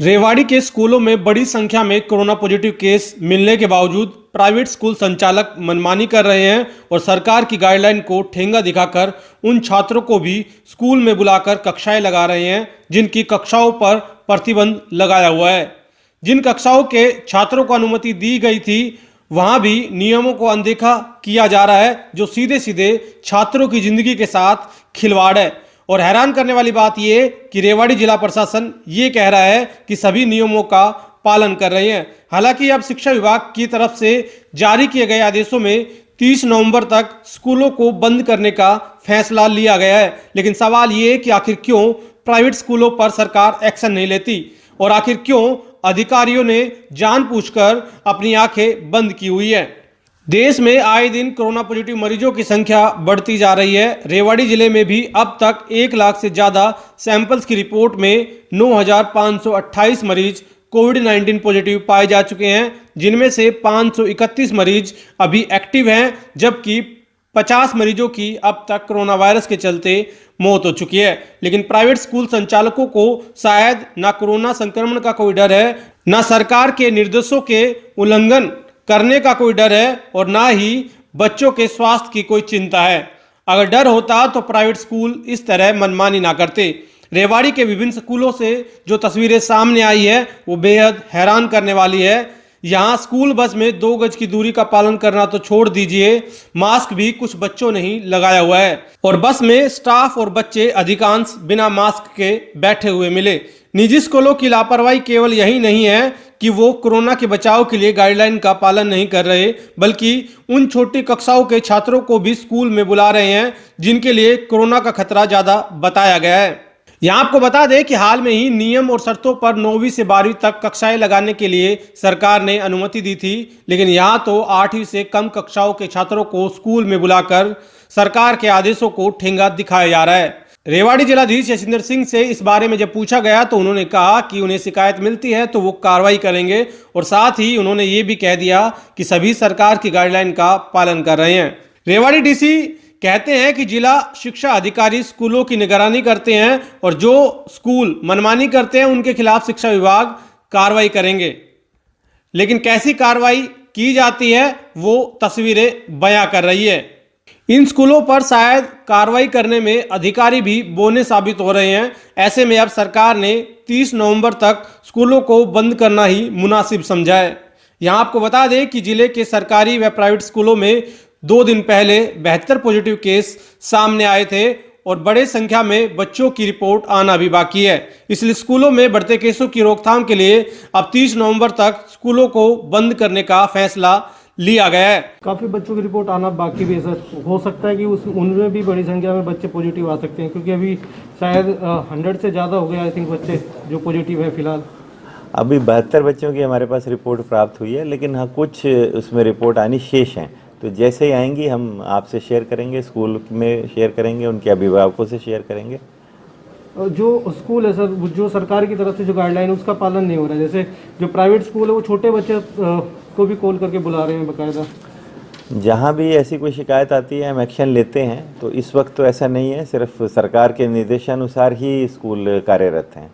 रेवाड़ी के स्कूलों में बड़ी संख्या में कोरोना पॉजिटिव केस मिलने के बावजूद प्राइवेट स्कूल संचालक मनमानी कर रहे हैं और सरकार की गाइडलाइन को ठेंगा दिखाकर उन छात्रों को भी स्कूल में बुलाकर कक्षाएं लगा रहे हैं जिनकी कक्षाओं पर प्रतिबंध लगाया हुआ है। जिन कक्षाओं के छात्रों को अनुमति दी गई थी वहां भी नियमों को अनदेखा किया जा रहा है, जो सीधे सीधे छात्रों की जिंदगी के साथ खिलवाड़ है। और हैरान करने वाली बात यह कि रेवाड़ी जिला प्रशासन ये कह रहा है कि सभी नियमों का पालन कर रहे हैं। हालांकि अब शिक्षा विभाग की तरफ से जारी किए गए आदेशों में 30 नवंबर तक स्कूलों को बंद करने का फैसला लिया गया है। लेकिन सवाल ये है कि आखिर क्यों प्राइवेट स्कूलों पर सरकार एक्शन नहीं लेती और आखिर क्यों अधिकारियों ने जानबूझकर अपनी आंखें बंद की हुई है। देश में आए दिन कोरोना पॉजिटिव मरीजों की संख्या बढ़ती जा रही है। रेवाड़ी जिले में भी अब तक 1 लाख से ज़्यादा सैंपल्स की रिपोर्ट में 9,528 मरीज कोविड-19 पॉजिटिव पाए जा चुके हैं, जिनमें से 531 मरीज अभी एक्टिव हैं, जबकि 50 मरीजों की अब तक कोरोना वायरस के चलते मौत हो चुकी है। लेकिन प्राइवेट स्कूल संचालकों को शायद ना कोरोना संक्रमण का कोई डर है, ना सरकार के निर्देशों के उल्लंघन करने का कोई डर है और ना ही बच्चों के स्वास्थ्य की कोई चिंता है। अगर डर होता तो प्राइवेट स्कूल इस तरह मनमानी ना करते। रेवाड़ी के विभिन्न स्कूलों से जो तस्वीरें सामने आई है वो बेहद हैरान करने वाली है। यहाँ स्कूल बस में 2 गज की दूरी का पालन करना तो छोड़ दीजिए, मास्क भी कुछ बच्चों ने ही लगाया हुआ है और बस में स्टाफ और बच्चे अधिकांश बिना मास्क के बैठे हुए मिले। निजी स्कूलों की लापरवाही केवल यही नहीं है कि वो कोरोना के बचाव के लिए गाइडलाइन का पालन नहीं कर रहे, बल्कि उन छोटी कक्षाओं के छात्रों को भी स्कूल में बुला रहे हैं जिनके लिए कोरोना का खतरा ज़्यादा बताया गया है। यहाँ आपको बता दें कि हाल में ही नियम और शर्तों पर 9वीं से 12वीं तक कक्षाएं लगाने के लिए सरकार ने अनुमति दी थी, लेकिन यहाँ तो 8वीं से कम कक्षाओं के छात्रों को स्कूल में बुलाकर सरकार के आदेशों को ठेंगा दिखाया जा रहा है। रेवाड़ी जिलाधीश यशिंदर सिंह से इस बारे में जब पूछा गया तो उन्होंने कहा कि उन्हें शिकायत मिलती है तो वो कार्रवाई करेंगे और साथ ही उन्होंने ये भी कह दिया कि सभी सरकार की गाइडलाइन का पालन कर रहे हैं। रेवाड़ी डीसी कहते हैं कि जिला शिक्षा अधिकारी स्कूलों की निगरानी करते हैं और जो स्कूल मनमानी करते हैं उनके खिलाफ शिक्षा विभाग कार्रवाई करेंगे। लेकिन कैसी कार्रवाई की जाती है वो तस्वीरें बयां कर रही है। इन स्कूलों पर शायद कार्रवाई करने में अधिकारी भी बौने साबित हो रहे हैं। ऐसे में अब सरकार ने 30 नवंबर तक स्कूलों को बंद करना ही मुनासिब समझा है। यहाँ आपको बता दें कि जिले के सरकारी व प्राइवेट स्कूलों में 2 दिन पहले 72 पॉजिटिव केस सामने आए थे और बड़े संख्या में बच्चों की रिपोर्ट आना भी बाकी है। इसलिए स्कूलों में बढ़ते केसों की रोकथाम के लिए अब 30 नवंबर तक स्कूलों को बंद करने का फैसला लिया गया है। काफ़ी बच्चों की रिपोर्ट आना बाकी भी है सर। हो सकता है कि उनमें भी बड़ी संख्या में बच्चे पॉजिटिव आ सकते हैं, क्योंकि अभी शायद 100 से ज़्यादा हो गया आई थिंक बच्चे जो पॉजिटिव है फिलहाल। अभी 72 बच्चों की हमारे पास रिपोर्ट प्राप्त हुई है, लेकिन हाँ कुछ उसमें रिपोर्ट आनी शेष हैं। तो जैसे ही आएंगी हम आपसे शेयर करेंगे, स्कूल में शेयर करेंगे, उनके अभिभावकों से शेयर करेंगे। जो स्कूल है सर, जो सरकार की तरफ से जो गाइडलाइन है उसका पालन नहीं हो रहा है। जैसे जो प्राइवेट स्कूल है वो छोटे बच्चे को भी कॉल करके बुला रहे हैं बाकायदा। जहाँ भी ऐसी कोई शिकायत आती है हम एक्शन लेते हैं। तो इस वक्त तो ऐसा नहीं है, सिर्फ सरकार के निर्देशानुसार ही स्कूल कार्यरत हैं।